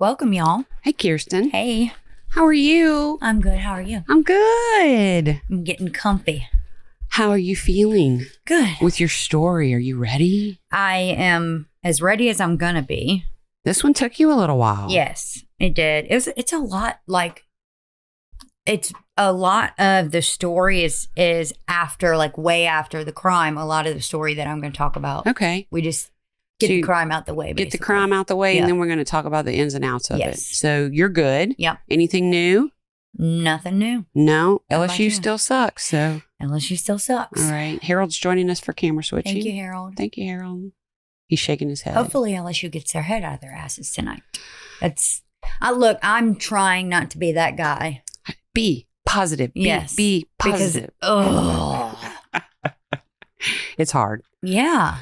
Welcome, y'all. Hey, Krystin. Hey. How are you? I'm good. How are you? I'm good. I'm getting comfy. How are you feeling? Good. With your story, are you ready? I am as ready as I'm going to be. This one took you a little while. Yes, it did. It's a lot it's a lot of the story is after, like way after the crime. A lot of the story that I'm going to talk about. Okay. We just get the crime out the way. Get the crime out the way, and then we're going to talk about the ins and outs of it. So you're good. Yep. Anything new? Nothing new. No. LSU still sucks. So LSU still sucks. All right. Harold's joining us for camera switching. Thank you, Harold. Thank you, Harold. He's shaking his head. Hopefully LSU gets their head out of their asses tonight. Look, I'm trying not to be that guy. Be positive. Yes. Be positive. It's hard. Yeah.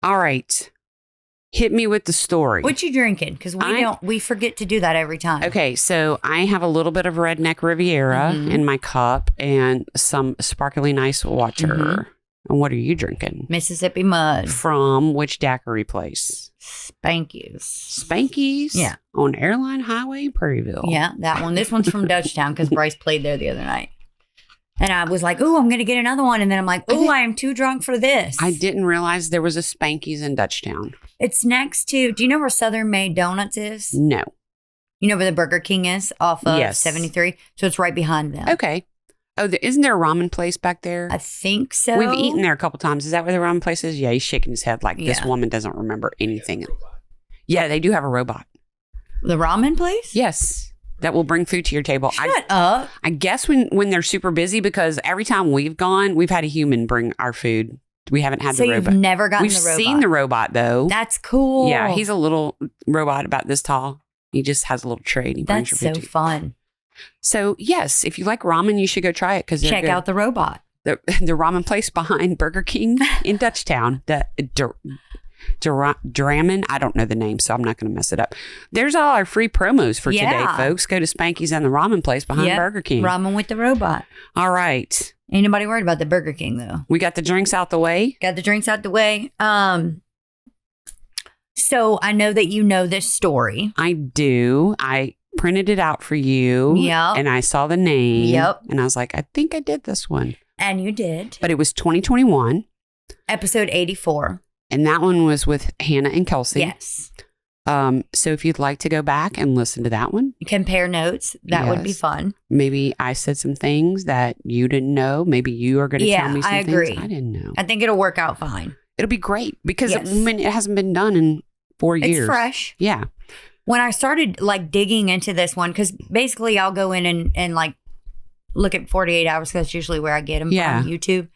All right. Hit me with the story. What you drinking? Because we forget to do that every time. Okay, so I have a little bit of Redneck Riviera in my cup and some sparkling ice water. Mm-hmm. And what are you drinking? Mississippi Mud. From which daiquiri place? Spanky's. Yeah. On Airline Highway, Prairieville. Yeah, that one. This one's from Dutchtown because Bryce played there the other night. And I was like, "Ooh, I'm going to get another one." And then I'm like, "Ooh, I am too drunk for this." I didn't realize there was a Spanky's in Dutchtown. It's next to, do you know where Southern Made Donuts is? No. You know where the Burger King is off of 73? So it's right behind them. Okay. Oh, isn't there a ramen place back there? I think so. We've eaten there a couple times. Is that where the ramen place is? Yeah, he's shaking his head like this woman doesn't remember anything. Yeah, they do have a robot. The ramen place? Yes. That will bring food to your table. Shut up. I guess when they're super busy, because every time we've gone, we've had a human bring our food. We haven't had the robot. So you've never gotten the robot? We've seen the robot, though. That's cool. Yeah, he's a little robot about this tall. He just has a little tray and he brings your food. That's so fun. So, yes, if you like ramen, you should go try it. Check out the robot. The ramen place behind Burger King in Dutchtown. The Dramen. I don't know the name, so I'm not going to mess it up. There's all our free promos for today, folks. Go to Spanky's and the ramen place behind Burger King. Ramen with the robot. All right. Ain't nobody worried about the Burger King, though. We got the drinks out the way. Got the drinks out the way. So I know that you know this story. I do. I printed it out for you. Yep. And I saw the name. Yep. And I was like, I think I did this one. And you did. But it was 2021. Episode 84. And that one was with Hannah and Kelsey. Yes. So if you'd like to go back and listen to that one. Compare notes. That would be fun. Maybe I said some things that you didn't know. Maybe you are going to tell me some things I didn't know. I think it'll work out fine. It'll be great because it hasn't been done in 4 years. It's fresh. Yeah. When I started digging into this one, because basically I'll go in and look at 48 hours, because that's usually where I get them from YouTube.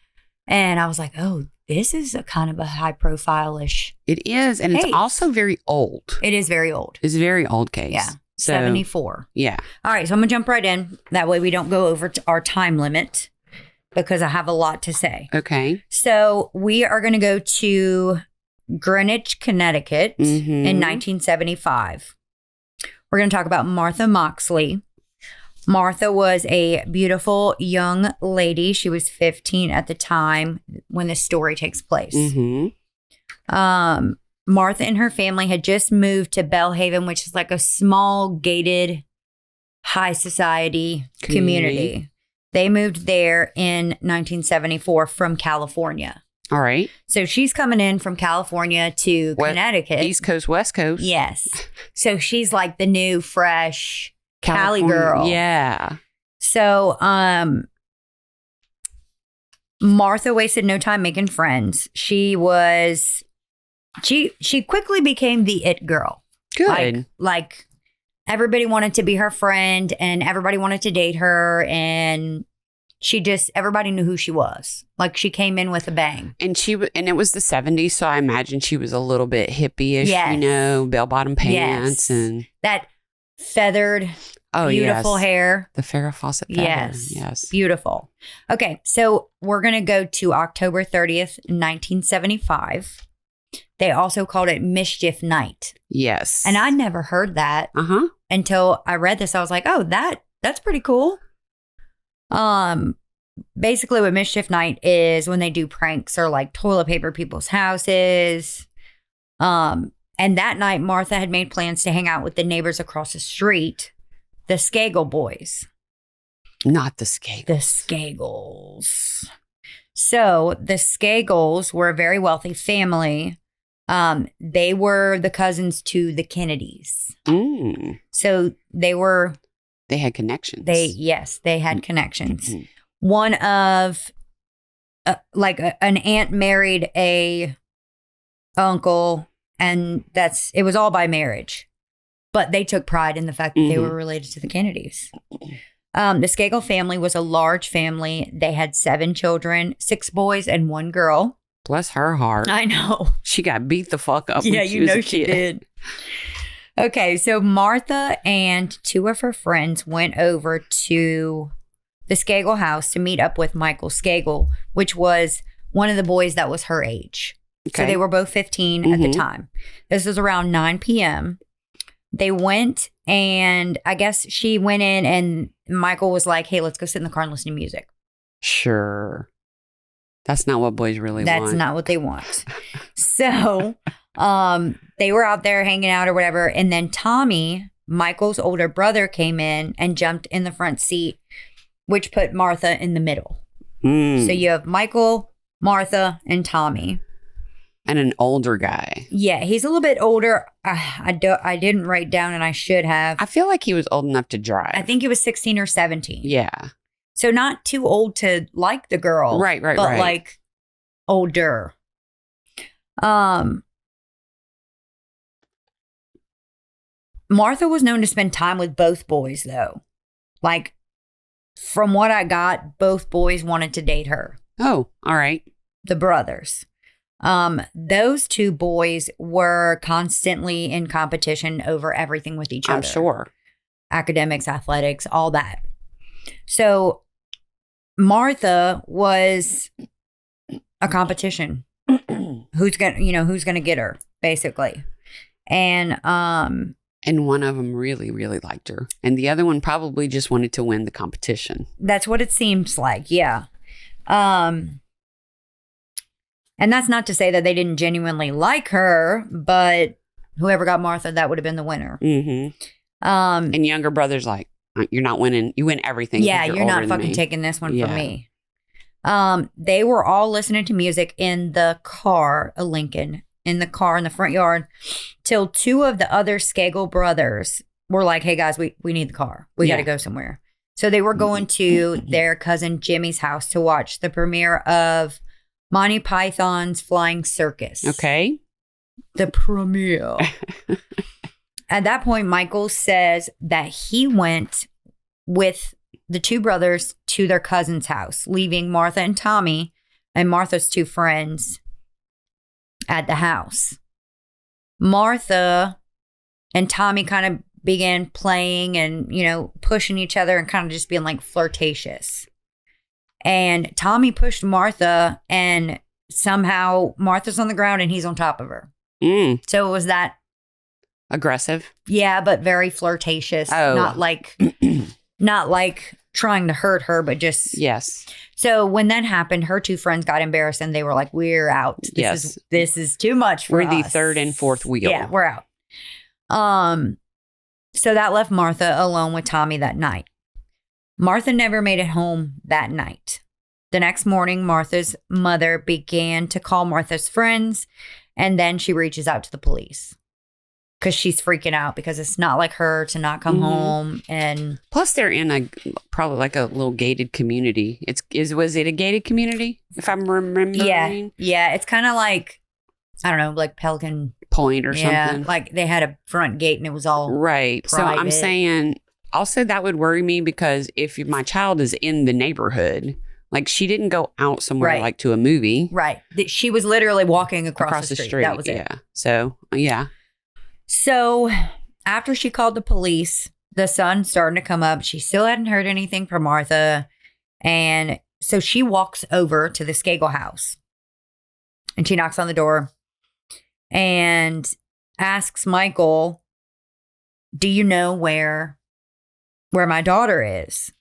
And I was like, oh, this is a kind of a high profile-ish. It is. And it's also very old. It is very old. It's a very old case. Yeah. So, 74. Yeah. All right. So I'm going to jump right in. That way we don't go over to our time limit, because I have a lot to say. Okay. So we are going to go to Greenwich, Connecticut in 1975. We're going to talk about Martha Moxley. Martha was a beautiful young lady. She was 15 at the time when this story takes place. Martha and her family had just moved to Belle Haven, which is like a small, gated, high society community. They moved there in 1974 from California. All right. So she's coming in from California to Connecticut. East Coast, West Coast. Yes. So she's like the new, fresh Cali girl. Yeah. So Martha wasted no time making friends. She quickly became the it girl. Good. Like everybody wanted to be her friend and everybody wanted to date her, and everybody knew who she was. Like she came in with a bang. And it was the 70s, so I imagine she was a little bit hippie-ish, bell-bottom pants and that feathered, beautiful hair. The Farrah Fawcett feather. Yes. Beautiful. Okay, so we're going to go to October 30th, 1975. They also called it Mischief Night. Yes. And I never heard that until I read this. I was like, oh, that's pretty cool. Basically what Mischief Night is when they do pranks or like toilet paper people's houses. And that night, Martha had made plans to hang out with the neighbors across the street, the Skakel boys. Not the Skakels. The Skakels. So the Skakels were a very wealthy family. They were the cousins to the Kennedys. So they had connections. They had connections. One of an aunt married a uncle, and it was all by marriage. But they took pride in the fact that they were related to the Kennedys. The Skakel family was a large family. They had 7 children, 6 boys and 1 girl. Bless her heart. I know. She got beat the fuck up. Yeah, when she was a kid. she did. Okay, so Martha and 2 of her friends went over to the Skakel house to meet up with Michael Skakel, which was one of the boys that was her age. Okay. So they were both 15 at the time. This was around 9 p.m. They went, and I guess she went in, and Michael was like, hey, let's go sit in the car and listen to music. Sure. That's not what boys really want. That's not what they want. So they were out there hanging out or whatever. And then Tommy, Michael's older brother, came in and jumped in the front seat, which put Martha in the middle. So you have Michael, Martha, and Tommy. And an older guy. Yeah, he's a little bit older. I didn't write down, and I should have. I feel like he was old enough to drive. I think he was 16 or 17. Yeah. So not too old to like the girl. Right. But like older. Martha was known to spend time with both boys, though. Like, from what I got, both boys wanted to date her. Oh, all right. The brothers. Those 2 boys were constantly in competition over everything with each other. I'm sure. Academics, athletics, all that. So Martha was a competition. Who's gonna get her, basically. And one of them really, really liked her. And the other one probably just wanted to win the competition. That's what it seems like, yeah. And that's not to say that they didn't genuinely like her, but whoever got Martha, that would have been the winner. And younger brother's like, you're not winning. You win everything. Yeah, you're not fucking taking this one from me. They were all listening to music in the car, a Lincoln, in the car in the front yard, till 2 of the other Skakel brothers were like, hey guys, we need the car. We got to go somewhere. So they were going to their cousin Jimmy's house to watch the premiere of Monty Python's Flying Circus. Okay. The premiere. At that point, Michael says that he went with the 2 brothers to their cousin's house, leaving Martha and Tommy and Martha's 2 friends at the house. Martha and Tommy kind of began playing and, pushing each other and kind of just being like flirtatious. And Tommy pushed Martha, and somehow Martha's on the ground and he's on top of her. So it was that aggressive. Yeah, but very flirtatious. Oh. Not like trying to hurt her, but just. Yes. So when that happened, her 2 friends got embarrassed and they were like, we're out. This is too much for us. We're the 3rd and 4th wheel. Yeah, we're out. So that left Martha alone with Tommy that night. Martha never made it home that night. The next morning, Martha's mother began to call Martha's friends, and then she reaches out to the police because she's freaking out because it's not like her to not come home. And plus, they're in probably like a little gated community. Was it a gated community? If I'm remembering, yeah, it's kind of like, I don't know, like Pelican Point or something. Like they had a front gate and it was all right. private. So I'm saying. Also, that would worry me because if my child is in the neighborhood, like she didn't go out somewhere like to a movie. Right. She was literally walking across the street. That was it. Yeah. So, yeah. So after she called the police, the sun's starting to come up. She still hadn't heard anything from Martha. And so she walks over to the Skakel house and she knocks on the door and asks Michael, do you know where my daughter is?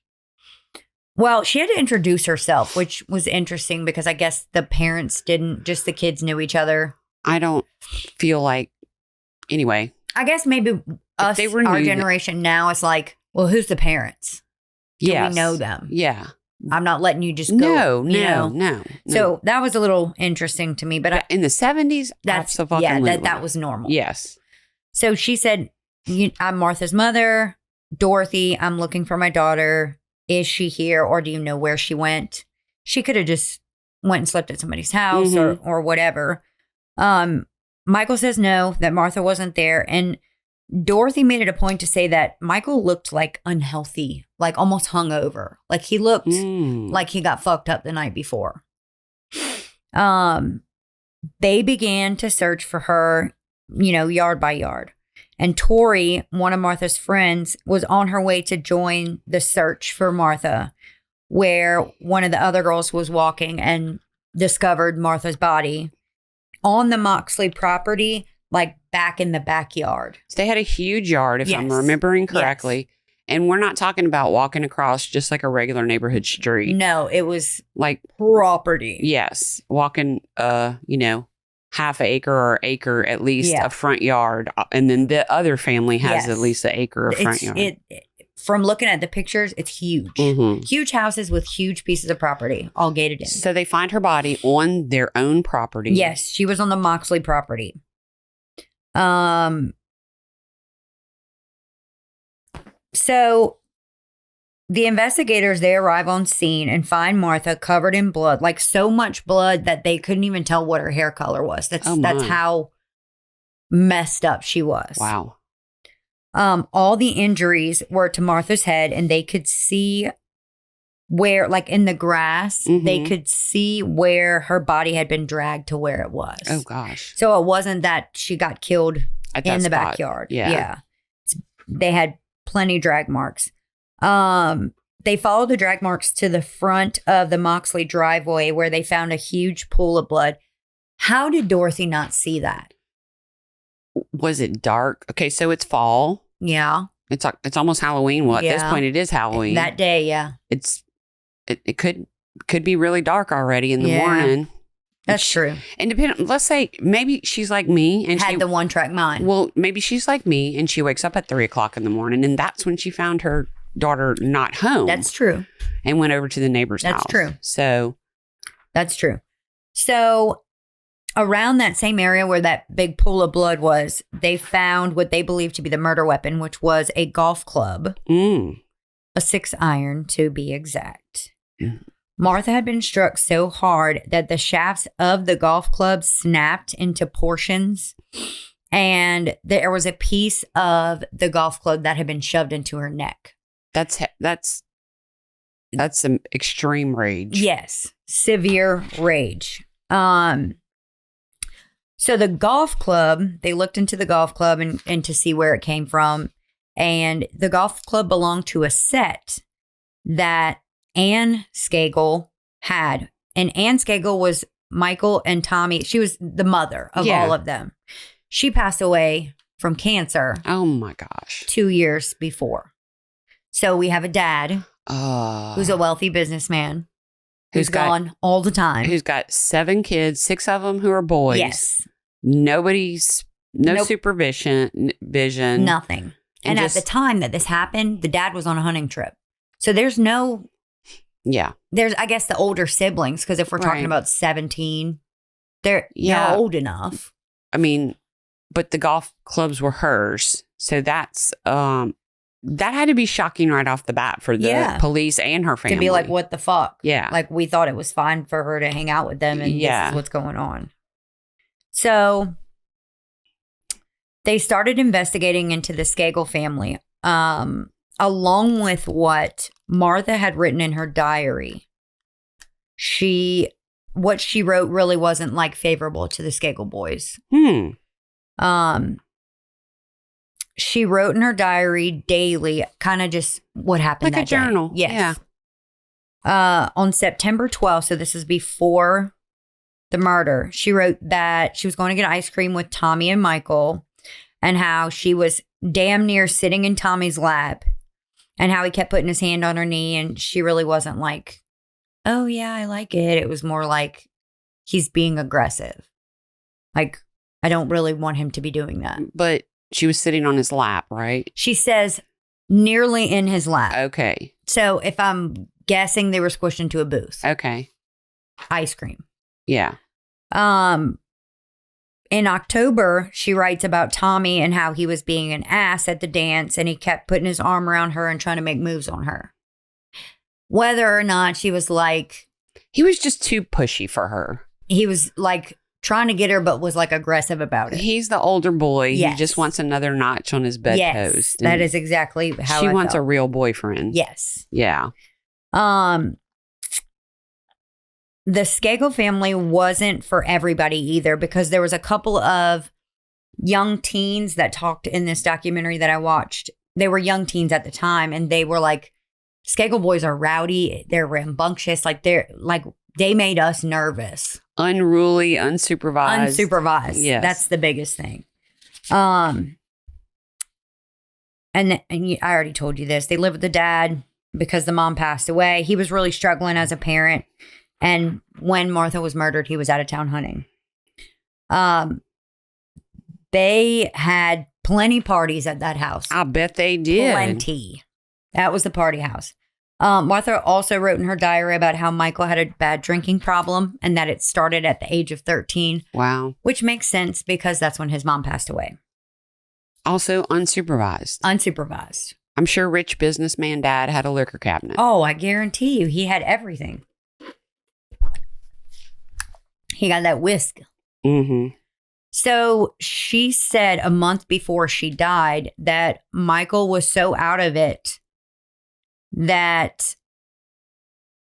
Well, she had to introduce herself, which was interesting because I guess the parents didn't, just the kids knew each other. I don't feel like Anyway. I guess maybe us, our generation now, it's like, well, who's the parents? Do we know them? Yeah. I'm not letting you just go. No. So that was a little interesting to me. But in the 70s, that was normal. Yes. So she said, I'm Martha's mother, Dorothy. I'm looking for my daughter. Is she here, or do you know where she went? She could have just went and slept at somebody's house or whatever. Michael says no, that Martha wasn't there. And Dorothy made it a point to say that Michael looked like unhealthy, like almost hungover. Like he looked like he got fucked up the night before. They began to search for her, yard by yard. And Tori, one of Martha's friends, was on her way to join the search for Martha, where one of the other girls was walking and discovered Martha's body on the Moxley property, like back in the backyard. So they had a huge yard, if I'm remembering correctly. Yes. And we're not talking about walking across just like a regular neighborhood street. No, it was like property. Yes. Walking, half an acre or acre, at least a front yard. And then the other family has at least an acre of front yard. From looking at the pictures, it's huge. Mm-hmm. Huge houses with huge pieces of property, all gated in. So they find her body on their own property. Yes, she was on the Moxley property. So the investigators, they arrive on scene and find Martha covered in blood, like so much blood that they couldn't even tell what her hair color was. That's how messed up she was. Wow. All the injuries were to Martha's head, and they could see where, like in the grass, they could see where her body had been dragged to where it was. Oh, gosh. So it wasn't that she got killed in the backyard. Yeah. They had plenty drag marks. They followed the drag marks to the front of the Moxley driveway, where they found a huge pool of blood. How did Dorothy not see that? Was it dark? Okay, so it's fall. Yeah. It's almost Halloween. Well, at this point, it is Halloween. That day, yeah. It could be really dark already in the morning. That's true. And let's say maybe she's like me and had the one-track mind. Well, maybe she's like me and she wakes up at 3:00 in the morning, and that's when she found her daughter not home. That's true. And went over to the neighbor's house. That's true. So that's true. So around that same area where that big pool of blood was, they found what they believed to be the murder weapon, which was a golf club, a 6-iron to be exact. Martha had been struck so hard that the shafts of the golf club snapped into portions, and there was a piece of the golf club that had been shoved into her neck. That's some extreme rage. Yes, severe rage. So the golf club, they looked into the golf club and to see where it came from. And the golf club belonged to a set that Ann Skakel had. And Ann Skakel was Michael and Tommy. She was the mother of all of them. She passed away from cancer. Oh my gosh. 2 years before. So we have a dad who's a wealthy businessman. Who's gone all the time. Who's got 7 kids, 6 of them who are boys. Yes. No supervision. Nothing. And at the time that this happened, the dad was on a hunting trip. So there's no... Yeah. There's, I guess, the older siblings, because if we're talking about 17, they're old enough. I mean, but the golf clubs were hers. So that's... that had to be shocking right off the bat for the police and her family. To be like, what the fuck? Yeah. Like, we thought it was fine for her to hang out with them, and this is what's going on. So they started investigating into the Skakel family, along with what Martha had written in her diary. What she wrote really wasn't like favorable to the Skakel boys. She wrote in her diary daily, kind of just what happened like that day. Like a journal. Yes. Yeah. On September 12th, so this is before the murder, she wrote that she was going to get ice cream with Tommy and Michael, and how she was damn near sitting in Tommy's lap, and how he kept putting his hand on her knee, and she really wasn't like, oh yeah, I like it. It was more like he's being aggressive. Like, I don't really want him to be doing that. But she was sitting on his lap, right? She says nearly in his lap. Okay. So if I'm guessing, they were squished into a booth. Okay. Ice cream. Yeah. In October, she writes about Tommy and how he was being an ass at the dance and he kept putting his arm around her and trying to make moves on her. Whether or not she was like... He was just too pushy for her. He was like trying to get her, but was like aggressive about it. He's the older boy. Yes. He just wants another notch on his bedpost. Yes, that is exactly how she I wants felt. a real boyfriend. Yes. Yeah. The Skakel family wasn't for everybody either, because there was a couple of young teens that talked in this documentary that I watched. They were young teens at the time, and they were like, Skakel boys are rowdy. They're rambunctious. They made us nervous. Unruly, unsupervised. Unsupervised. Yes. That's the biggest thing. And I already told you this. They lived with the dad because the mom passed away. He was really struggling as a parent. And when Martha was murdered, he was out of town hunting. They had plenty parties at that house. I bet they did. Plenty. That was the party house. Martha also wrote in her diary about how Michael had a bad drinking problem and that it started at the age of 13. Wow. Which makes sense because that's when his mom passed away. Also unsupervised. Unsupervised. I'm sure rich businessman dad had a liquor cabinet. Oh, I guarantee you he had everything. He got that whisk. Mm-hmm. So she said a month before she died that Michael was so out of it that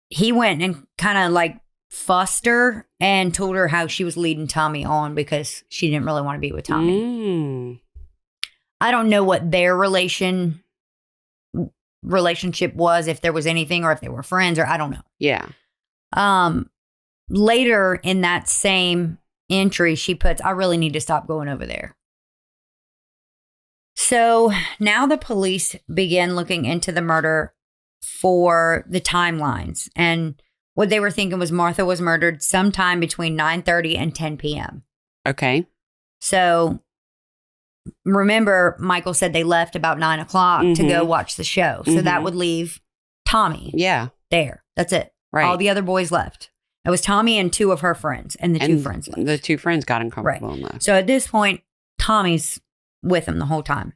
he went and kind of like fussed her and told her how she was leading Tommy on because she didn't really want to be with Tommy. Mm. I don't know what their relationship was, if there was anything, or if they were friends, or I don't know. Yeah. Later in that same entry, she puts, I really need to stop going over there. So now the police begin looking into the murder for the timelines. And what they were thinking was Martha was murdered sometime between 9:30 and 10 p.m. Okay. So remember, Michael said they left about 9 o'clock to go watch the show. So that would leave Tommy. Yeah. There. That's it. Right. All the other boys left. It was Tommy and two of her friends, and two friends left. The two friends got uncomfortable and left. So at this point, Tommy's with him the whole time.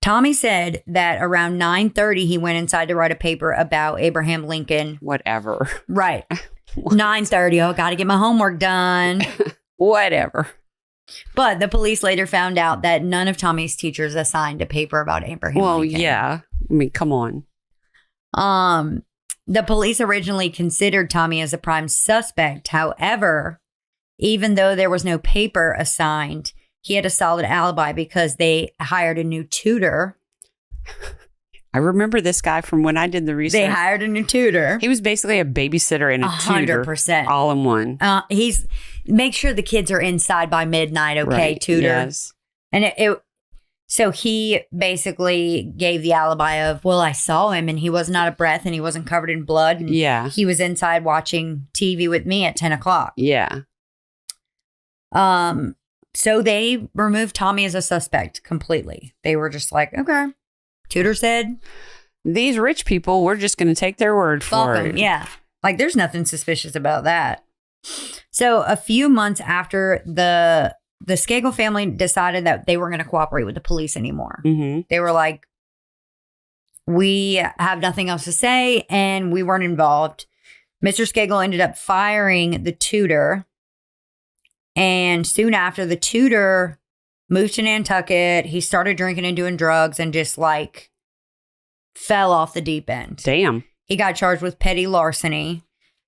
Tommy said that around 9:30, he went inside to write a paper about Abraham Lincoln. Whatever. Right. 9:30. Oh, got to get my homework done. Whatever. But the police later found out that none of Tommy's teachers assigned a paper about Abraham Lincoln. Well, yeah. I mean, come on. The police originally considered Tommy as a prime suspect. However, even though there was no paper assigned, he had a solid alibi because they hired a new tutor. I remember this guy from when I did the research. They hired a new tutor. He was basically a babysitter and a 100%. tutor all in one. He's make sure the kids are inside by midnight. Okay, right. tutor. Yes. And so he basically gave the alibi of, well, I saw him and he wasn't out of breath and he wasn't covered in blood. And yeah. he was inside watching TV with me at 10 o'clock. Yeah. So they removed Tommy as a suspect completely. They were just like, okay, tutor said. These rich people, we're just going to take their word for it. Yeah. Like there's nothing suspicious about that. So a few months after the Skakel family decided that they weren't going to cooperate with the police anymore. Mm-hmm. They were like, we have nothing else to say, and we weren't involved. Mr. Skakel ended up firing the tutor, and soon after, the tutor moved to Nantucket. He started drinking and doing drugs and just like fell off the deep end. Damn. He got charged with petty larceny,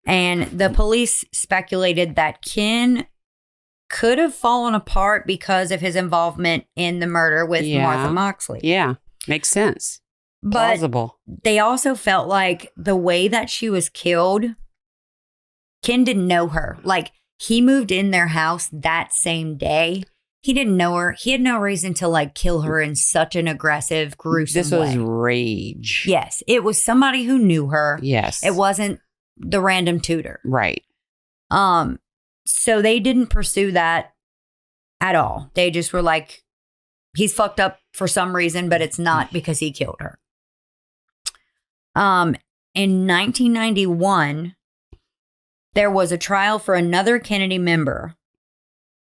and the police speculated that Ken could have fallen apart because of his involvement in the murder with Martha Moxley. Yeah, makes sense. Plausible. But they also felt like the way that she was killed, Ken didn't know her. Like, he moved in their house that same day. He didn't know her. He had no reason to, like, kill her in such an aggressive, gruesome way. This was rage. Yes. It was somebody who knew her. Yes. It wasn't the random tutor. Right. So they didn't pursue that at all. They just were like, he's fucked up for some reason, but it's not because he killed her. In 1991, there was a trial for another Kennedy member,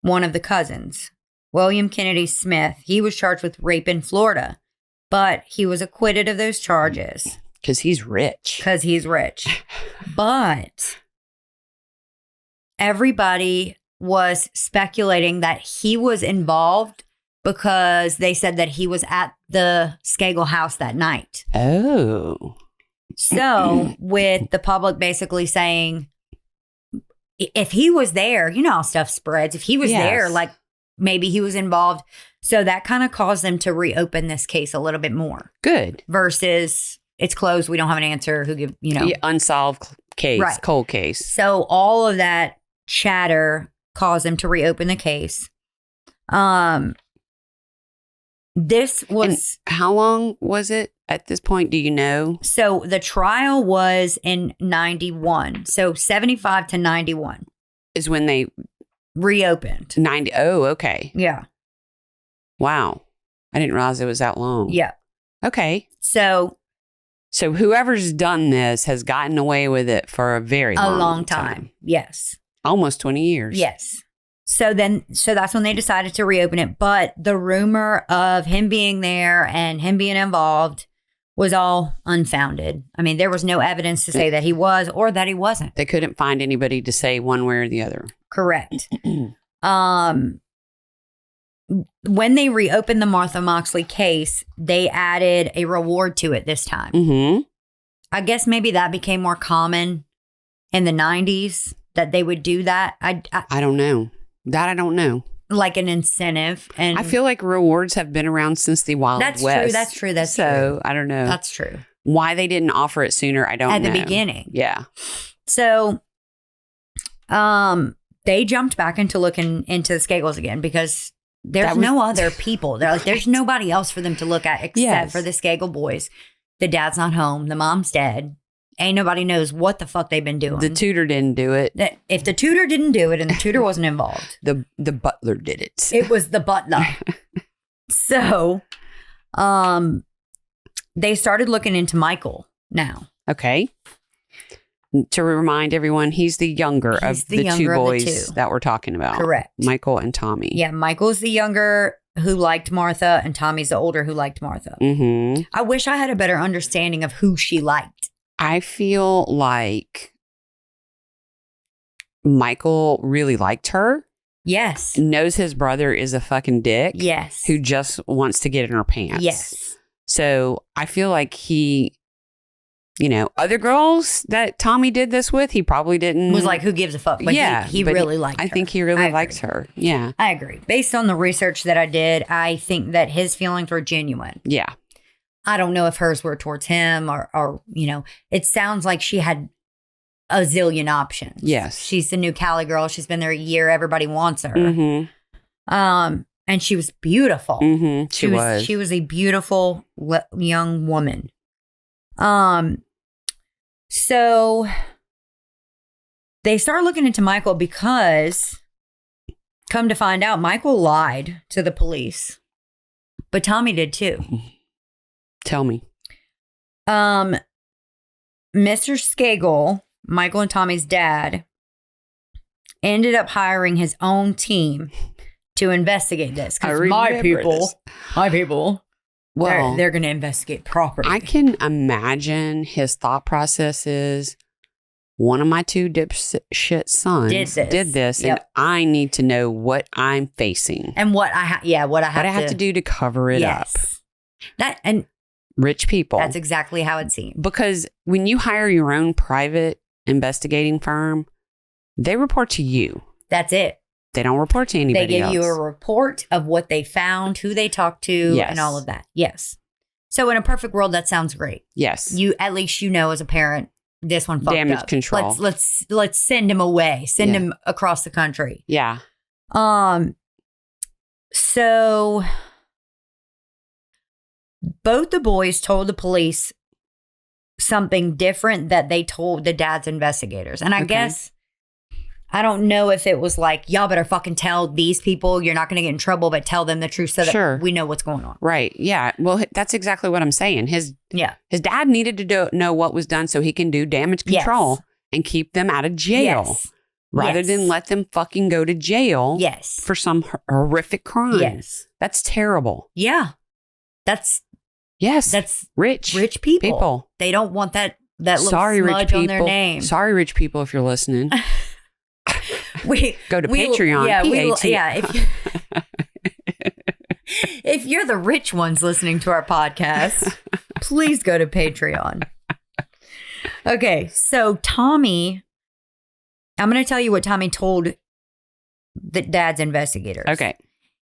one of the cousins, William Kennedy Smith. He was charged with rape in Florida, but he was acquitted of those charges. Because he's rich. But everybody was speculating that he was involved because they said that he was at the Skakel house that night. Oh. So with the public basically saying, if he was there, you know how stuff spreads. If he was there, like maybe he was involved. So that kind of caused them to reopen this case a little bit more. Good. Versus it's closed. We don't have an answer. Who give, unsolved case, right. Cold case. So all of that chatter caused them to reopen the case. This was... And how long was it at this point? Do you know? So the trial was in 91. So 75 to 91. Is when they... reopened. 90. Oh, okay. Yeah. Wow. I didn't realize it was that long. Yeah. Okay. So whoever's done this has gotten away with it for a very long time. Yes. Almost 20 years. Yes. So that's when they decided to reopen it. But the rumor of him being there and him being involved was all unfounded. I mean, there was no evidence to say that he was or that he wasn't. They couldn't find anybody to say one way or the other. Correct. When they reopened the Martha Moxley case, they added a reward to it this time. Mm-hmm. I guess maybe that became more common in the 90s that they would do that. I don't know. That I don't know. Like an incentive. And I feel like rewards have been around since the Wild West. That's true. So, I don't know. That's true. Why they didn't offer it sooner, I don't know. At the beginning. Yeah. So, they jumped back into looking into the Skakels again because there's no other people. They're like, there's nobody else for them to look at except for the Skakel boys. The dad's not home. The mom's dead. Ain't nobody knows what the fuck they've been doing. The tutor didn't do it. If the tutor didn't do it and the tutor wasn't involved. The butler did it. It was the butler. So, they started looking into Michael now. Okay. To remind everyone, he's the younger of the two boys that we're talking about. Correct. Michael and Tommy. Yeah, Michael's the younger who liked Martha and Tommy's the older who liked Martha. Mm-hmm. I wish I had a better understanding of who she liked. I feel like Michael really liked her. Yes. Knows his brother is a fucking dick. Yes. Who just wants to get in her pants. Yes. So I feel like he, other girls that Tommy did this with, he probably didn't. Was like, who gives a fuck? But he really liked her. I think he really liked her. Yeah. I agree. Based on the research that I did, I think that his feelings were genuine. Yeah. I don't know if hers were towards him or it sounds like she had a zillion options. Yes. She's the new Cali girl. She's been there a year. Everybody wants her. Mm-hmm. And she was beautiful. Mm-hmm. She was. She was a beautiful young woman. So they start looking into Michael because, come to find out, Michael lied to the police. But Tommy did too. Tell me. Mr. Skakel, Michael and Tommy's dad, ended up hiring his own team to investigate this. Because my people, well, they're going to investigate properly. I can imagine his thought process is, one of my two dipshit sons did this yep. and I need to know what I'm facing. And what I have to do to cover it up. And rich people. That's exactly how it seemed. Because when you hire your own private investigating firm, they report to you. That's it. They don't report to anybody else. They give you a report of what they found, who they talked to, and all of that. Yes. So in a perfect world, that sounds great. Yes. At least as a parent, this one fucked damage up. Control. Let's send him away. Send him across the country. Yeah. So both the boys told the police something different that they told the dad's investigators. And I guess I don't know if it was like, y'all better fucking tell these people, you're not going to get in trouble, but tell them the truth so that we know what's going on. Right. Yeah. Well, that's exactly what I'm saying. His dad needed to know what was done so he can do damage control and keep them out of jail rather than let them fucking go to jail for some horrific crime. Yes. That's terrible. Yeah. That's rich people. They don't want that little smudge on their name. Sorry, rich people, if you're listening. Go to Patreon. If you're the rich ones listening to our podcast, please go to Patreon. Okay, so Tommy, I'm going to tell you what Tommy told the dad's investigators. Okay.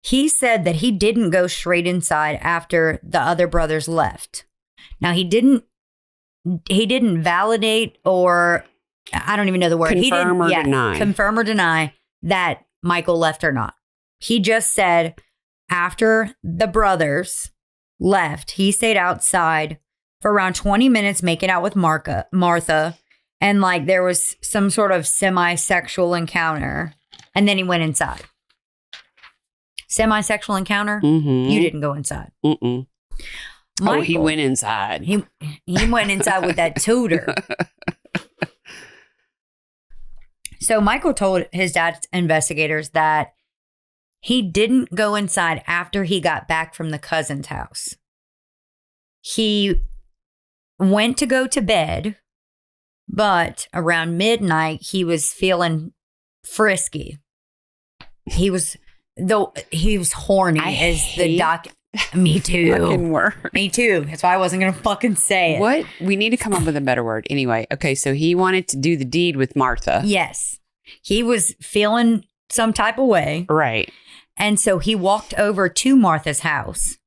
He said that he didn't go straight inside after the other brothers left. Now, he didn't validate or I don't even know the word. Confirm or deny that Michael left or not. He just said after the brothers left, he stayed outside for around 20 minutes making out with Martha. And like there was some sort of semi-sexual encounter. And then he went inside. Semi-sexual encounter? Mm-hmm. You didn't go inside. Mm-mm. Michael, he went inside. He went inside with that tutor. So Michael told his dad's investigators that he didn't go inside after he got back from the cousin's house. He went to go to bed, but around midnight, he was feeling frisky. He was horny Me too. Fucking word. Me too. That's why I wasn't going to fucking say it. What? We need to come up with a better word. Anyway, okay, so he wanted to do the deed with Martha. Yes. He was feeling some type of way. Right. And so he walked over to Martha's house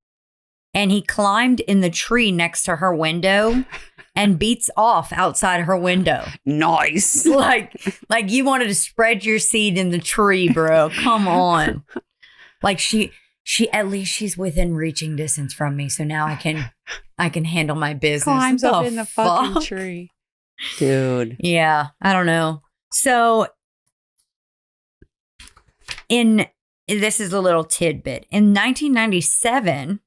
and he climbed in the tree next to her window and beats off outside her window. Nice. Like you wanted to spread your seed in the tree, bro. Come on. Like she at least she's within reaching distance from me, so now I can handle my business. Climbs up in the fucking tree. Dude. Yeah, I don't know. So this is a little tidbit. In 1997,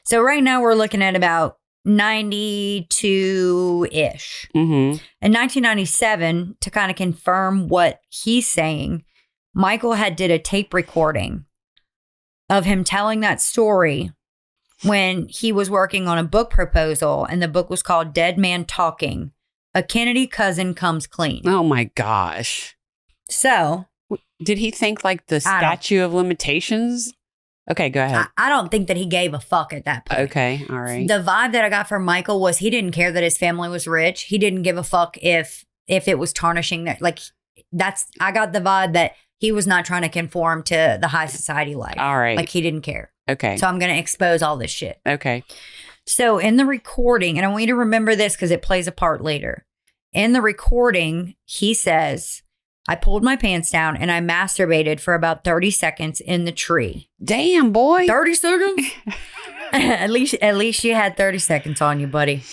so right now we're looking at about 92-ish. Mm-hmm. In 1997, to kind of confirm what he's saying, Michael had did a tape recording of him telling that story when he was working on a book proposal, and the book was called Dead Man Talking, A Kennedy Cousin Comes Clean. Oh my gosh. So. Did he think like the statute of limitations? Okay, go ahead. I don't think that he gave a fuck at that point. Okay, all right. The vibe that I got from Michael was he didn't care that his family was rich. He didn't give a fuck if it was tarnishing that. Like I got the vibe that he was not trying to conform to the high society life. All right. Like he didn't care. Okay. So I'm going to expose all this shit. Okay. So in the recording, and I want you to remember this because it plays a part later. In the recording, he says, I pulled my pants down and I masturbated for about 30 seconds in the tree. Damn, boy. 30 seconds? At least you had 30 seconds on you, buddy.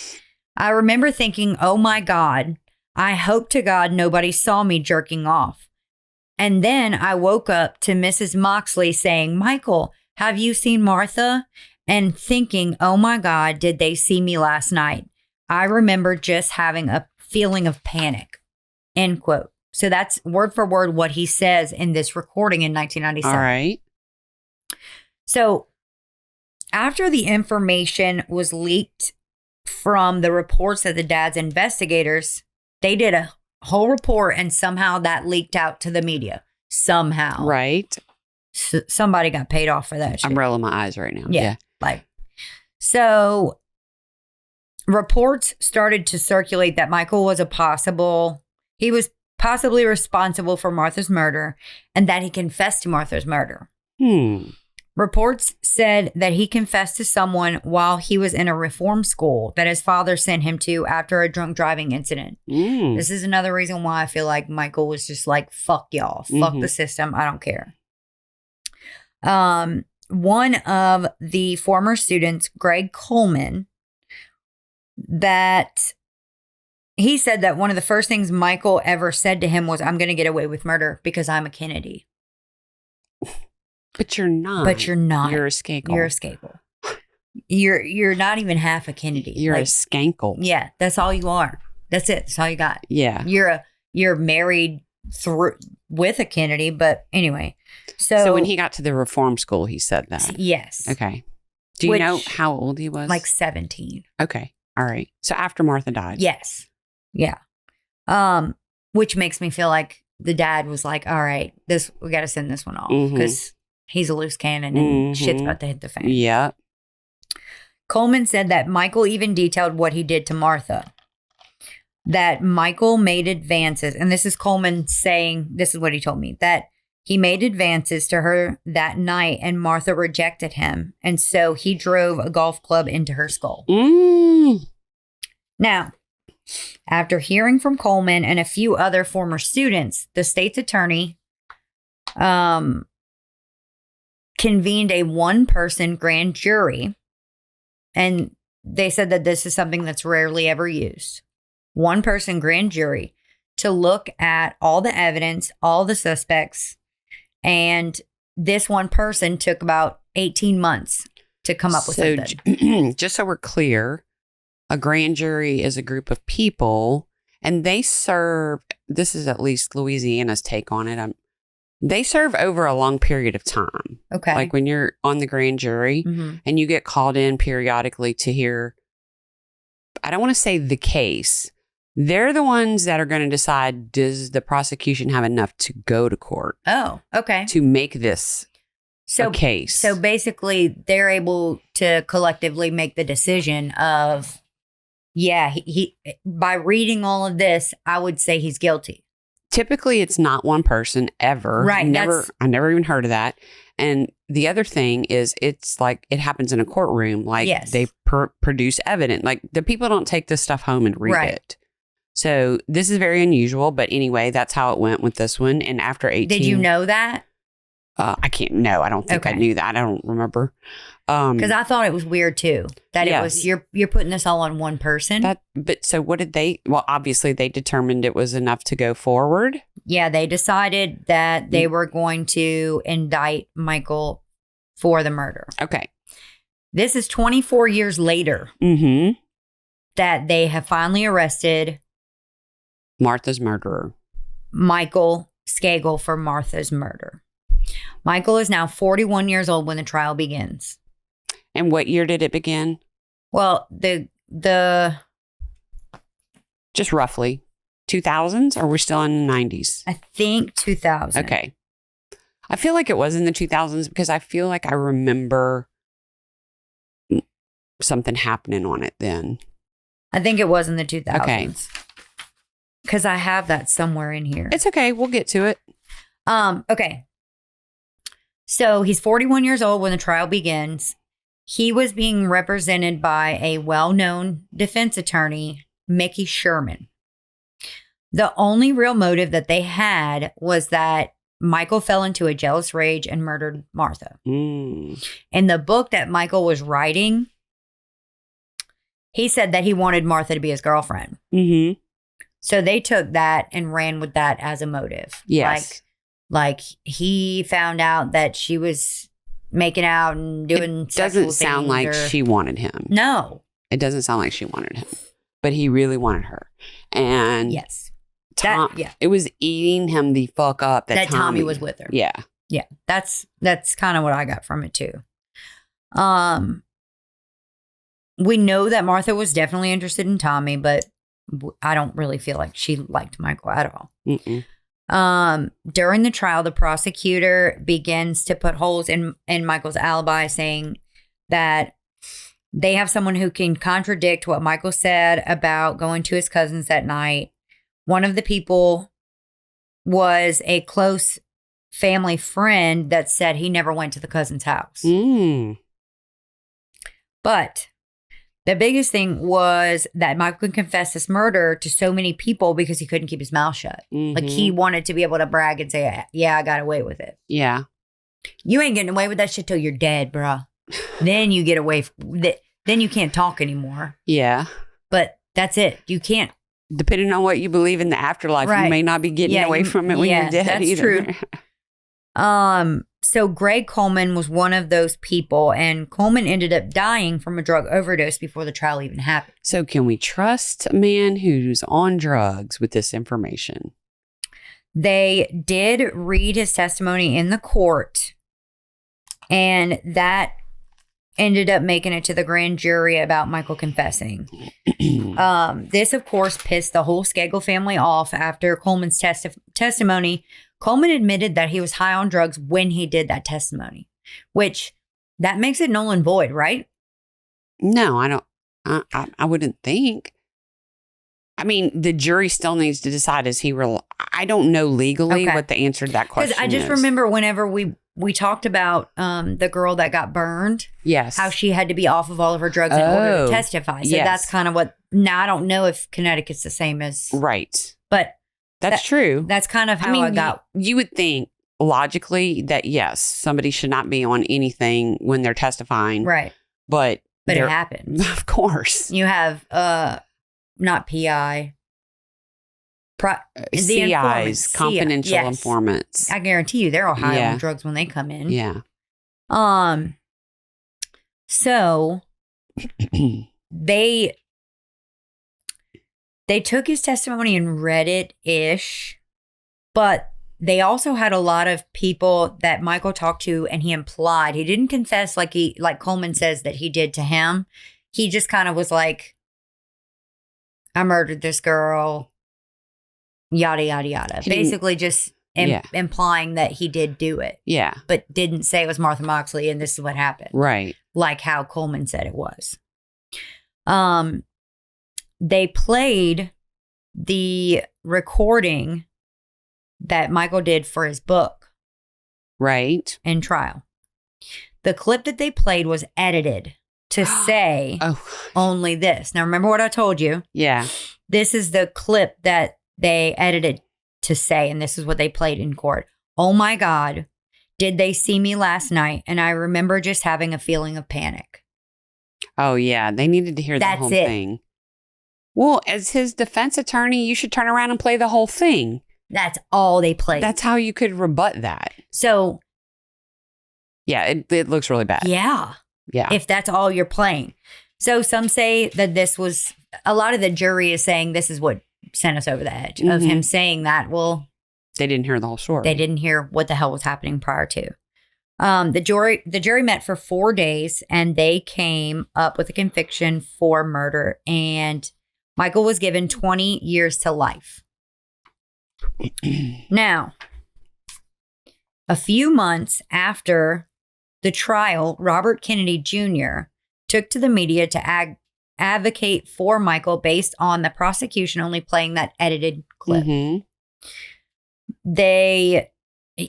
I remember thinking, oh my God, I hope to God nobody saw me jerking off. And then I woke up to Mrs. Moxley saying, Michael, have you seen Martha? And thinking, oh my God, did they see me last night? I remember just having a feeling of panic. End quote. So that's word for word what he says in this recording in 1997. All right. So after the information was leaked from the reports of the dad's investigators, they did a whole report and somehow that leaked out to the media. Somehow. Right. Somebody got paid off for that shit. I'm rolling my eyes right now. Yeah. So reports started to circulate that Michael was he was possibly responsible for Martha's murder and that he confessed to Martha's murder. Reports said that he confessed to someone while he was in a reform school that his father sent him to after a drunk driving incident. This is another reason why I feel like Michael was just like, fuck y'all. Fuck the system. I don't care. One of the former students, Greg Coleman, that he said that one of the first things Michael ever said to him was, I'm going to get away with murder because I'm a Kennedy. But you're not. But you're not. You're a Skakel. You're a Skakel. You're not even half a Kennedy. You're a Skakel. Yeah, that's all you are. That's it. That's all you got. Yeah. You're married with a Kennedy, but anyway. So when he got to the reform school, he said that. Yes. Okay. Do you know how old he was? Like 17. Okay. All right. So after Martha died. Yes. Yeah. Which makes me feel like the dad was like, all right, we got to send this one off because he's a loose cannon and shit's about to hit the fan. Yeah. Coleman said that Michael even detailed what he did to Martha. That Michael made advances, and this is Coleman saying, this is what he told me, that he made advances to her that night and Martha rejected him. And so he drove a golf club into her skull. Now, after hearing from Coleman and a few other former students, the state's attorney convened a one-person grand jury. And they said that this is something that's rarely ever used. One-person grand jury to look at all the evidence, all the suspects. And this one person took about 18 months to come up with something. Just so we're clear, a grand jury is a group of people and they serve, this is at least Louisiana's take on it. They serve over a long period of time. Okay. Like when you're on the grand jury and you get called in periodically to hear, I don't want to say the case. They're the ones that are going to decide, does the prosecution have enough to go to court? Oh, okay. To make this a case. So basically, they're able to collectively make the decision of, yeah, he by reading all of this, I would say he's guilty. Typically, it's not one person ever. Right. I never even heard of that. And the other thing is, it's like it happens in a courtroom. Like they produce evidence. Like the people don't take this stuff home and read it. So this is very unusual. But anyway, that's how it went with this one. And after 18. Did you know that? I can't. No, I don't think I knew that. I don't remember. Because I thought it was weird too. That it was you're putting this all on one person. But so what did they? Well, obviously they determined it was enough to go forward. Yeah, they decided that they were going to indict Michael for the murder. Okay. This is 24 years later that they have finally arrested Martha's murderer, Michael Skakel, for Martha's murder. Michael is now 41 years old when the trial begins. And what year did it begin? Well, the just roughly 2000s, or we're still in the 90s? I think 2000. Okay. I feel like it was in the 2000s because I feel like I remember something happening on it then. I think it was in the 2000s. Okay. Because I have that somewhere in here. It's okay. We'll get to it. Okay. So he's 41 years old when the trial begins. He was being represented by a well-known defense attorney, Mickey Sherman. The only real motive that they had was that Michael fell into a jealous rage and murdered Martha. In the book that Michael was writing, he said that he wanted Martha to be his girlfriend. So they took that and ran with that as a motive. Yes. Like he found out that she was making out and doing it doesn't sound like she wanted him. No. It doesn't sound like she wanted him. But he really wanted her. And yes. It was eating him the fuck up that Tommy was with her. Yeah. Yeah. That's kind of what I got from it too. We know that Martha was definitely interested in Tommy, but I don't really feel like she liked Michael at all. During the trial, the prosecutor begins to put holes in Michael's alibi, saying that they have someone who can contradict what Michael said about going to his cousins that night. One of the people was a close family friend that said he never went to the cousin's house. But the biggest thing was that Michael confessed this murder to so many people because he couldn't keep his mouth shut. Like he wanted to be able to brag and say, yeah, I got away with it. Yeah. You ain't getting away with that shit till you're dead, bruh. Then you get away. Then you can't talk anymore. Yeah. But that's it. You can't depending on what you believe in the afterlife, you may not be getting away from it when you're dead that's either. True. So Greg Coleman was one of those people, and Coleman ended up dying from a drug overdose before the trial even happened. So can we trust a man who's on drugs with this information? They did read his testimony in the court, and that ended up making it to the grand jury about Michael confessing. This, of course, pissed the whole Skakel family off. After Coleman's testimony, Coleman admitted that he was high on drugs when he did that testimony, which that makes it null and void, right? No, I don't. I wouldn't think. I mean, the jury still needs to decide, is he real? I don't know legally what the answer to that question is. Because I just remember whenever we talked about the girl that got burned. Yes. How she had to be off of all of her drugs in order to testify. So that's kind of what, now I don't know if Connecticut's the same as. Right. But. That's true. That's kind of how I got. You would think logically that, yes, somebody should not be on anything when they're testifying. Right. But it happens. Of course. You have, not PI. CIs, confidential informants. I guarantee you they're all high on drugs when they come in. Yeah. So they took his testimony and read it-ish, but they also had a lot of people that Michael talked to, and he implied he didn't confess like Coleman says that he did to him. He just kind of was like, I murdered this girl, yada, yada, yada. Basically just implying that he did do it. Yeah. But didn't say it was Martha Moxley and this is what happened. Right. Like how Coleman said it was. They played the recording that Michael did for his book. Right. In trial. The clip that they played was edited to say only this. Now, remember what I told you? Yeah. This is the clip that they edited to say, and this is what they played in court. Oh my God, did they see me last night? And I remember just having a feeling of panic. Oh, yeah. They needed to hear the whole thing. Well, as his defense attorney, you should turn around and play the whole thing. That's all they played. That's how you could rebut that. So. Yeah, it looks really bad. Yeah. Yeah. If that's all you're playing. So some say that this was, a lot of the jury is saying this is what sent us over the edge of him saying that. Well, they didn't hear the whole story. They didn't hear what the hell was happening prior to. The jury met for 4 days, and they came up with a conviction for murder, and Michael was given 20 years to life. Now, a few months after the trial, Robert Kennedy Jr. took to the media to advocate for Michael based on the prosecution only playing that edited clip.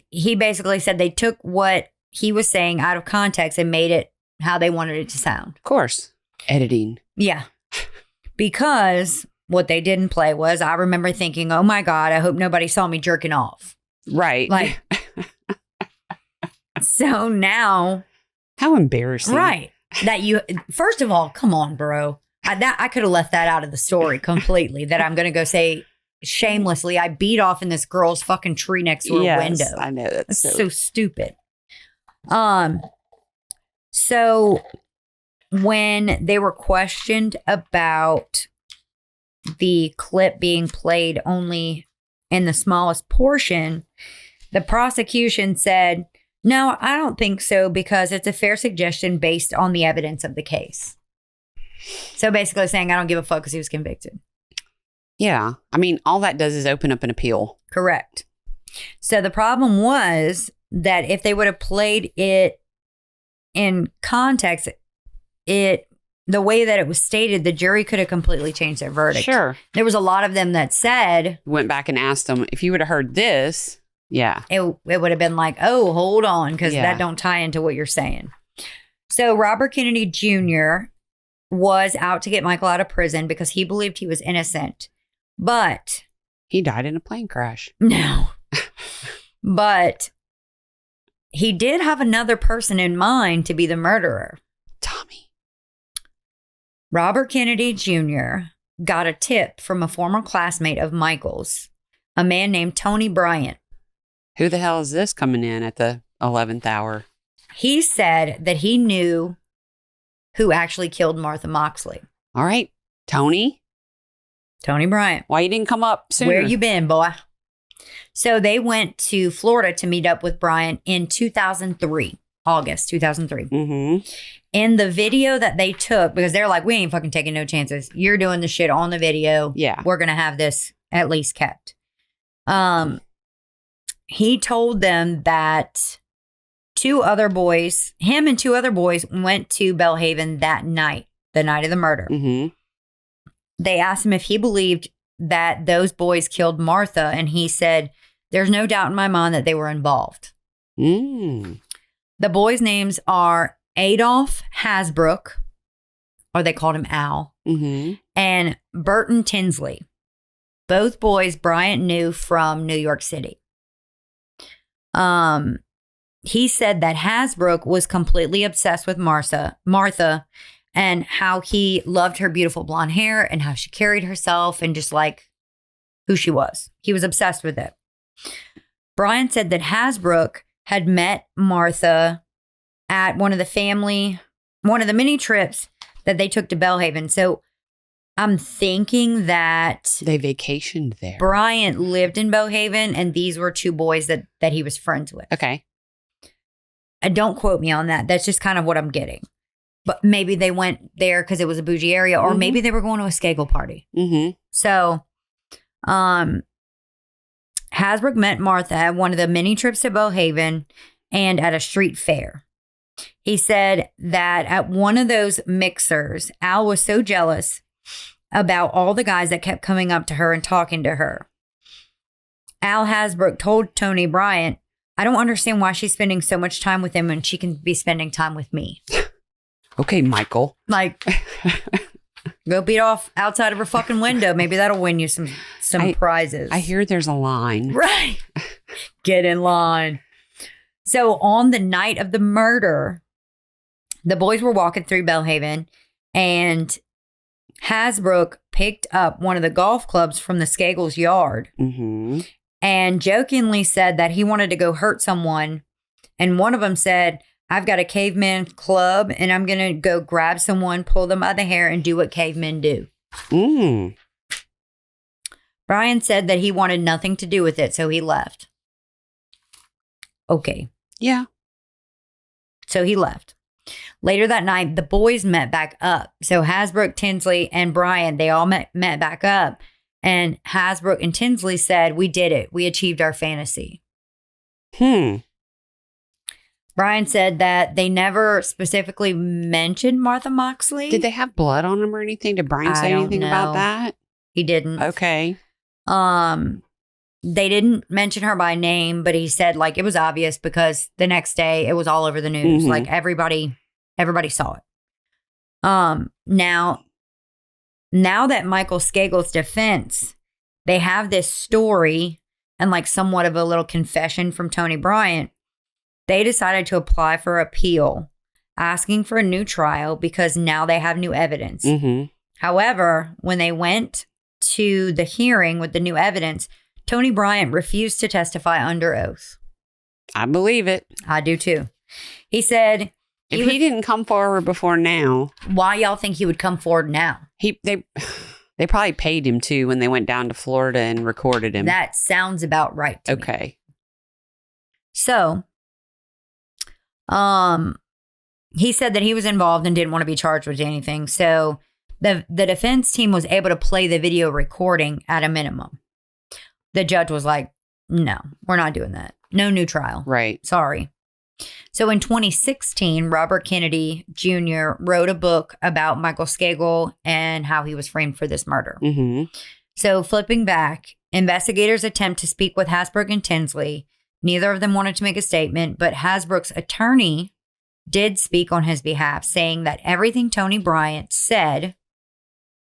He basically said they took what he was saying out of context and made it how they wanted it to sound. Of course. Editing. Yeah. Because what they didn't play was, I remember thinking, oh my God, I hope nobody saw me jerking off. Right. Like, so now. How embarrassing. Right. That you, first of all, come on, bro. I could have left that out of the story completely, that I'm going to go say shamelessly, I beat off in this girl's fucking tree next to her window. I know. That's so stupid. So when they were questioned about the clip being played only in the smallest portion, the prosecution said, no, I don't think so, because it's a fair suggestion based on the evidence of the case. So basically saying, I don't give a fuck because he was convicted. Yeah. I mean, all that does is open up an appeal. Correct. So the problem was that if they would have played it in context, the way that it was stated, the jury could have completely changed their verdict. Sure. There was a lot of them that said, went back and asked them, if you would have heard this, it would have been like, oh, hold on, because that don't tie into what you're saying. So Robert Kennedy Jr. was out to get Michael out of prison because he believed he was innocent. But he died in a plane crash. No. But he did have another person in mind to be the murderer. Tommy. Robert Kennedy Jr. got a tip from a former classmate of Michael's, a man named Tony Bryant. Who the hell is this coming in at the 11th hour? He said that he knew who actually killed Martha Moxley. All right, Tony Bryant. Why you didn't come up sooner? Where you been, boy? So they went to Florida to meet up with Bryant in 2003, August 2003. Mm-hmm. In the video that they took, because they're like, we ain't fucking taking no chances. You're doing the shit on the video. Yeah. We're going to have this at least kept. He told them that him and two other boys went to Belle Haven that night, the night of the murder. Mm-hmm. They asked him if he believed that those boys killed Martha, and he said, there's no doubt in my mind that they were involved. Mm. The boys' names are Adolph Hasbrook, or they called him Al, and Burton Tinsley. Both boys Bryant knew from New York City. He said that Hasbrook was completely obsessed with Martha, and how he loved her beautiful blonde hair and how she carried herself and just like who she was. He was obsessed with it. Bryant said that Hasbrook had met Martha at one of the many trips that they took to Belle Haven. So I'm thinking that they vacationed there. Bryant lived in Belle Haven, and these were two boys that he was friends with. Okay. Don't quote me on that. That's just kind of what I'm getting. But maybe they went there because it was a bougie area, or maybe they were going to a Skakel party. Mm-hmm. So, Hasbrook met Martha at one of the many trips to Belle Haven and at a street fair. He said that at one of those mixers, Al was so jealous about all the guys that kept coming up to her and talking to her. Al Hasbrook told Tony Bryant, I don't understand why she's spending so much time with him when she can be spending time with me. Okay, Michael. Like, go beat off outside of her fucking window. Maybe that'll win you some prizes. I hear there's a line. Right. Get in line. So on the night of the murder, the boys were walking through Belle Haven, and Hasbrook picked up one of the golf clubs from the Skakel's yard and jokingly said that he wanted to go hurt someone. And one of them said, I've got a caveman club and I'm going to go grab someone, pull them by the hair, and do what cavemen do. Brian said that he wanted nothing to do with it, so he left. Okay. Yeah. So he left. Later that night, the boys met back up. So Hasbrook, Tinsley, and Brian, they all met back up. And Hasbrook and Tinsley said, we did it. We achieved our fantasy. Brian said that they never specifically mentioned Martha Moxley. Did they have blood on them or anything? Did Brian say anything about that? He didn't. Okay. They didn't mention her by name, but he said like it was obvious because the next day it was all over the news. Like everybody saw it. Now that Michael Skakel's defense, they have this story and like somewhat of a little confession from Tony Bryant. They decided to apply for appeal, asking for a new trial because now they have new evidence. However, when they went to the hearing with the new evidence, Tony Bryant refused to testify under oath. I believe it. I do too. He said, if he didn't come forward before now, why y'all think he would come forward now? They probably paid him too when they went down to Florida and recorded him. That sounds about right to me. So, he said that he was involved and didn't want to be charged with anything. So the defense team was able to play the video recording at a minimum. The judge was like, no, we're not doing that. No new trial. Right. Sorry. So in 2016, Robert Kennedy Jr. wrote a book about Michael Skakel and how he was framed for this murder. So flipping back, investigators attempt to speak with Hasbrook and Tinsley. Neither of them wanted to make a statement, but Hasbrook's attorney did speak on his behalf, saying that everything Tony Bryant said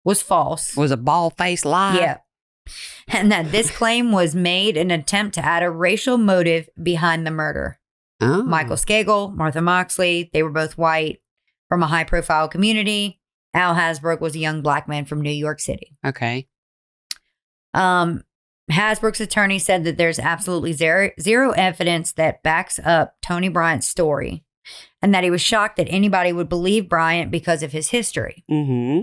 was false. Was a bald-faced lie. Yeah. And that this claim was made in an attempt to add a racial motive behind the murder. Michael Skakel, Martha Moxley, they were both white from a high-profile community. Al Hasbrook was a young black man from New York City. Okay. Hasbrook's attorney said that there's absolutely zero evidence that backs up Tony Bryant's story, and that he was shocked that anybody would believe Bryant because of his history. Mm-hmm.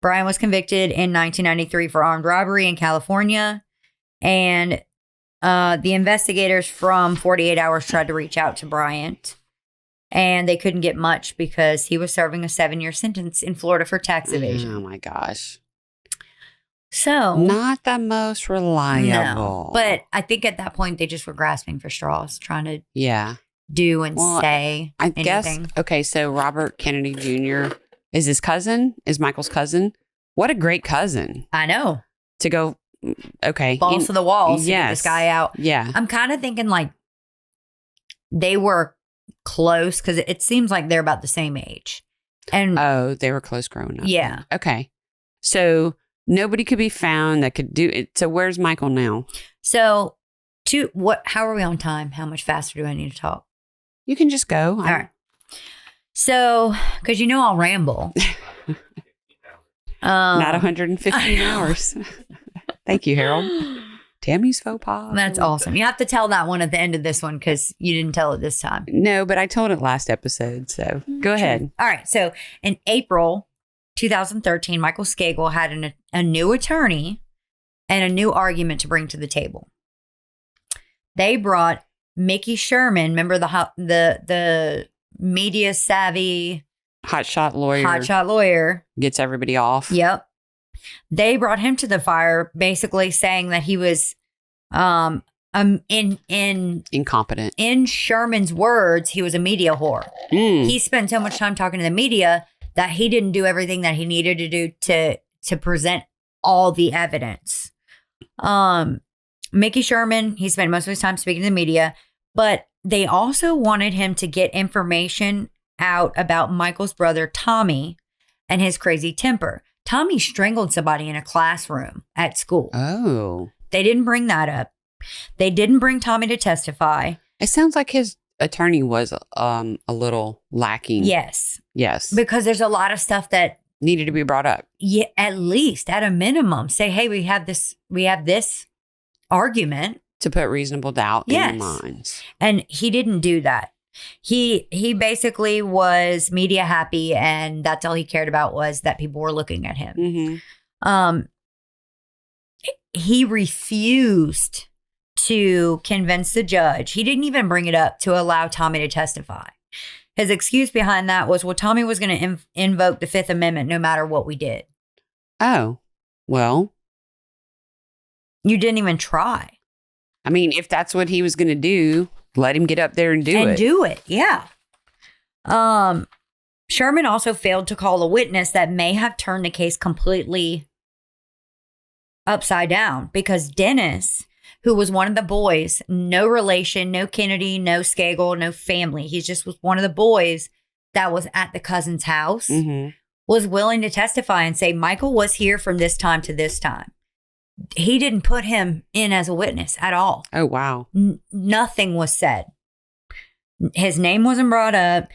Bryant was convicted in 1993 for armed robbery in California, and the investigators from 48 Hours tried to reach out to Bryant, and they couldn't get much because he was serving a 7-year sentence in Florida for tax evasion. Oh, my gosh. So, not the most reliable. No, but I think at that point they just were grasping for straws, trying to do and say I anything. guess, okay, so Robert Kennedy Jr. is his cousin, is Michael's cousin. What a great cousin. I know. To go, okay. Balls to the walls to get this guy out. Yeah. I'm kind of thinking like they were close because it seems like they're about the same age. And they were close growing up. Yeah. Okay. So nobody could be found that could do it. So where's Michael now? So how are we on time? How much faster do I need to talk? You can just go. All right. So, because I'll ramble. Not 115 hours. Thank you, Harold. Tammy's faux pas. That's awesome. You have to tell that one at the end of this one because you didn't tell it this time. No, but I told it last episode. So go ahead. All right. So in April 2013, Michael Skakel had a new attorney and a new argument to bring to the table. They brought Mickey Sherman, remember the media savvy hotshot lawyer gets everybody off. Yep. They brought him to the fire, basically saying that he was incompetent. In Sherman's words, he was a media whore. He spent so much time talking to the media that he didn't do everything that he needed to do to present all the evidence. Mickey Sherman, he spent most of his time speaking to the media, but they also wanted him to get information out about Michael's brother, Tommy, and his crazy temper. Tommy strangled somebody in a classroom at school. Oh. They didn't bring that up. They didn't bring Tommy to testify. It sounds like his attorney was a little lacking. Yes. Because there's a lot of stuff that needed to be brought up. Yeah, at least at a minimum, say, hey, we have this argument to put reasonable doubt in the minds. And he didn't do that. He basically was media happy, and that's all he cared about was that people were looking at him. Mm-hmm. He refused to convince the judge. He didn't even bring it up to allow Tommy to testify. His excuse behind that was, well, Tommy was going to invoke the Fifth Amendment no matter what we did. Oh, well. You didn't even try. I mean, if that's what he was going to do, let him get up there and do it. Yeah. Sherman also failed to call a witness that may have turned the case completely upside down, because Dennis, who was one of the boys, no relation, no Kennedy, no Skakel, no family. He just was one of the boys that was at the cousin's house, was willing to testify and say, Michael was here from this time to this time. He didn't put him in as a witness at all. Oh, wow. Nothing was said. His name wasn't brought up.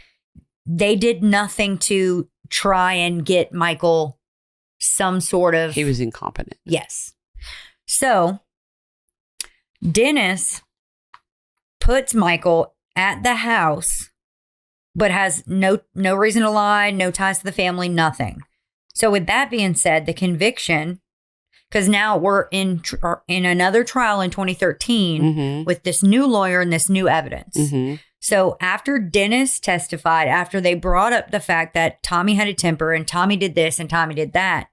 They did nothing to try and get Michael some sort of... He was incompetent. Yes. So, Dennis puts Michael at the house, but has no reason to lie, no ties to the family, nothing. So with that being said, the conviction, because now we're in another trial in 2013 with this new lawyer and this new evidence. So after Dennis testified, after they brought up the fact that Tommy had a temper and Tommy did this and Tommy did that,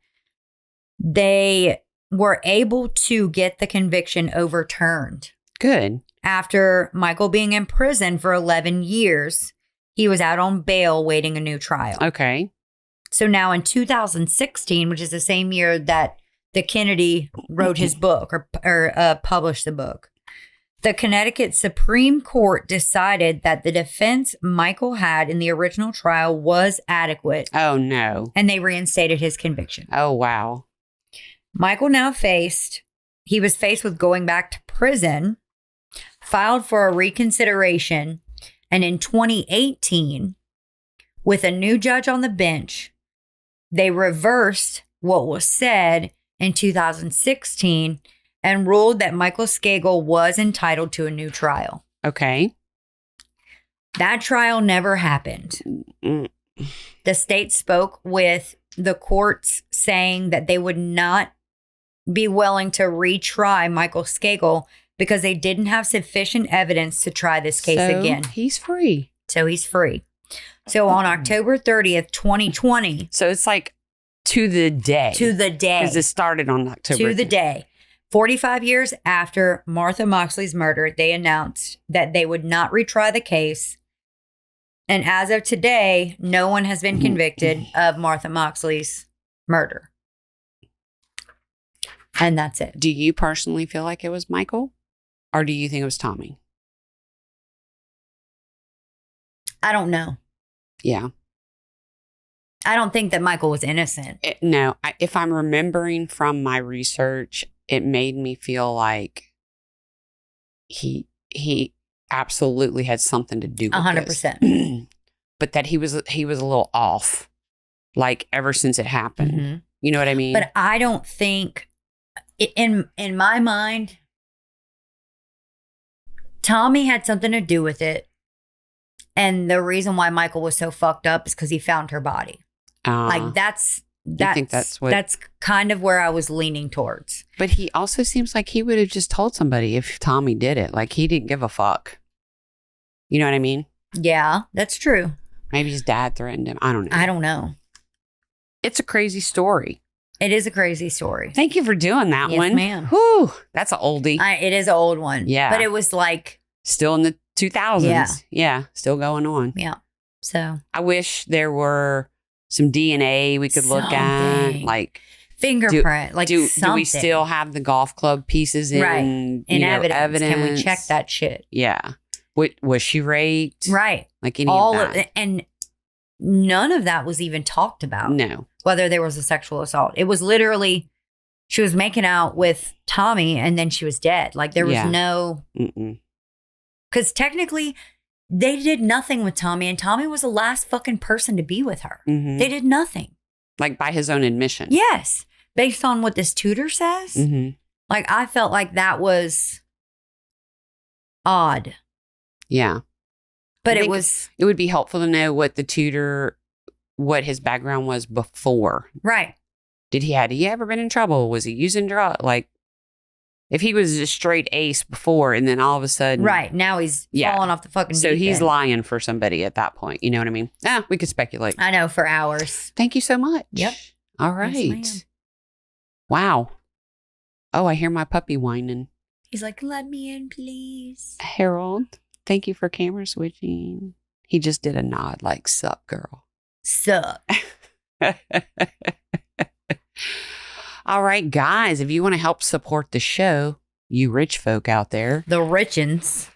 they were able to get the conviction overturned. Good. After Michael being in prison for 11 years, he was out on bail waiting a new trial. Okay. So now in 2016, which is the same year that the Kennedy wrote his book or published the book, the Connecticut Supreme Court decided that the defense Michael had in the original trial was adequate. Oh, no. And they reinstated his conviction. Oh, wow. Michael now he was faced with going back to prison, filed for a reconsideration, and in 2018, with a new judge on the bench, they reversed what was said in 2016 and ruled that Michael Skakel was entitled to a new trial. Okay. That trial never happened. The state spoke with the courts saying that they would not be willing to retry Michael Skakel because they didn't have sufficient evidence to try this case again. He's free. So he's free. So on October 30th, 2020. So it's like to the day. To the day. Because it started on October. To the day. 45 years after Martha Moxley's murder, they announced that they would not retry the case. And as of today, no one has been convicted of Martha Moxley's murder. And that's it. Do you personally feel like it was Michael? Or do you think it was Tommy? I don't know. Yeah. I don't think that Michael was innocent. If I'm remembering from my research, it made me feel like he absolutely had something to do with 100%. This. But that he was a little off, like ever since it happened. Mm-hmm. You know what I mean? But I don't think, in my mind, Tommy had something to do with it. And the reason why Michael was so fucked up is because he found her body. Like that's kind of where I was leaning towards. But he also seems like he would have just told somebody if Tommy did it. Like he didn't give a fuck. You know what I mean? Yeah, that's true. Maybe his dad threatened him. I don't know. I don't know. It's a crazy story. It is a crazy story. Thank you for doing that one. Yes, ma'am. Whew, that's an oldie. It is an old one. Yeah. But it was like... Still in the 2000s. Yeah. Yeah, still going on. Yeah. So... I wish there were some DNA we could look at. Like... Fingerprint. Do we still have the golf club pieces in... Right. In evidence. Can we check that shit? Yeah. Was she raped? Right. Like any of that. And none of that was even talked about. No. Whether there was a sexual assault. It was literally, she was making out with Tommy and then she was dead. Like there was no... Because technically, they did nothing with Tommy and Tommy was the last fucking person to be with her. Mm-hmm. They did nothing. Like by his own admission. Yes. Based on what this tutor says. Mm-hmm. Like I felt like that was odd. Yeah. But it would be helpful to know what his background was before. Right. Had he ever been in trouble? Was he using drugs? Like, if he was a straight ace before and then all of a sudden. Right. Now he's falling off the fucking So he's end. lying for somebody at that point. You know what I mean? We could speculate. I know, for hours. Thank you so much. Yep. All right. Yes, wow. Oh, I hear my puppy whining. He's like, let me in, please. Harold. Thank you for camera switching. He just did a nod like, sup, girl. Sup. All right, guys, if you want to help support the show, you rich folk out there. The richins.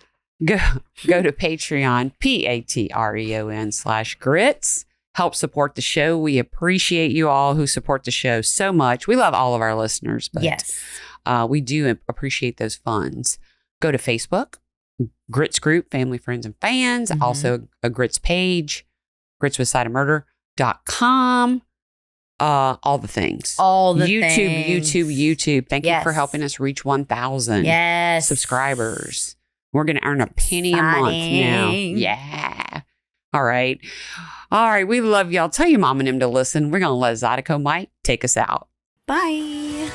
Go to Patreon, Patreon/grits. Help support the show. We appreciate you all who support the show so much. We love all of our listeners. But, yes. We do appreciate those funds. Go to Facebook. Grits group, family, friends, and fans. Mm-hmm. Also a Grits page, gritswithasideofmurder.com. All the things. All the YouTube. Thank you for helping us reach 1,000 subscribers. We're going to earn a penny a month now. Yeah. All right. We love y'all. Tell your mom and him to listen. We're going to let Zydeco Mike take us out. Bye.